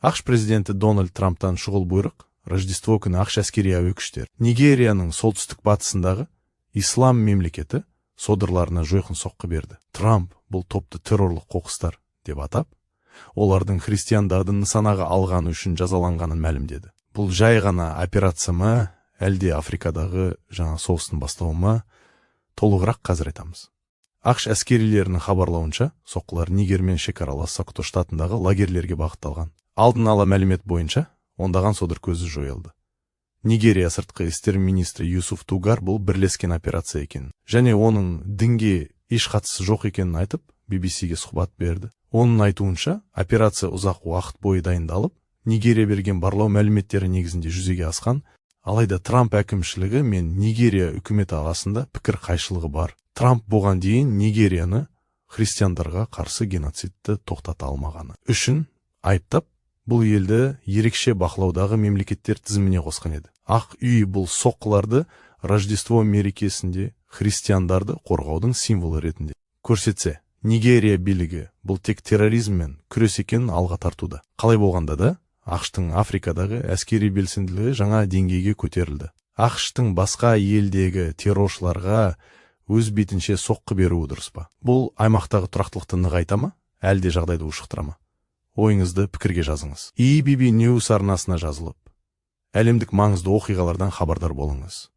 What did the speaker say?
АКШ президенті Дональд Трамптан шұғыл бұйрық Рождество күні АКШ әскери әуе күштері Нигерияның солтүстік батысындағы ислам мемлекеті содырларына жойқын соққы берді. Трамп бұл топты террорлық қоқыстар деп атап, олардың христиандарды нысанаға алғаны үшін жазаланғанын мәлімдеді. Бұл жай ғана операция ма, әлде Африкадағы жаңа соғыстың бастауы ма? Толығырақ қазір айтамыз. АКШ әскерилерінің хабарлауынша, соққылар Нигермен шекаралас Сокото штатындағы лагерлерге бағытталған. Алдын ала мәлімет бойынша, ондаған содыр көзі жойылды. Нигерия сыртқы істер министрі Юсуф Тугар бұл бірлескен операция екен. Және оның дінге еш қатысы жоқ екенін айтып, BBC-ге сұхбат берді. Оның айтуынша, операция ұзақ уақыт бойы дайындалып, Нигерия берген барлау мәліметтері негізінде жүзеге асқан, алайда Трамп әкімшілігі мен Нигерия үкіметі арасында пікір қайшылығы бар. Трамп бұған дейін Нигерияны христиандарға қарсы геноцидті тоқтата алмағаны үшін айыптап, бұл елді ерекше бақылаудағы мемлекеттер тізіміне қосқан еді. Ақ үй бұл соққыларды Рождество мерекесінде христиандарды қорғаудың символы ретінде көрсетсе, Нигерия билігі бұл тек терроризммен күрес екенін алға тартуда. Қалай болғанда да, АКШ-тың Африкадағы әскери белсенділігі жаңа деңгейге көтерілді. АКШ-тың басқа елдегі терроршыларға өз бетінше соққы беруі дұрыс па? Бұл аймақтағы тұрақтылықты нығайта ма, әлде жағдайды ушықтыра ма? Ойыңызды пікірге жазыңыз. EBB News арнасына жазылып, әлемдік маңызды оқиғалардан хабардар болыңыз.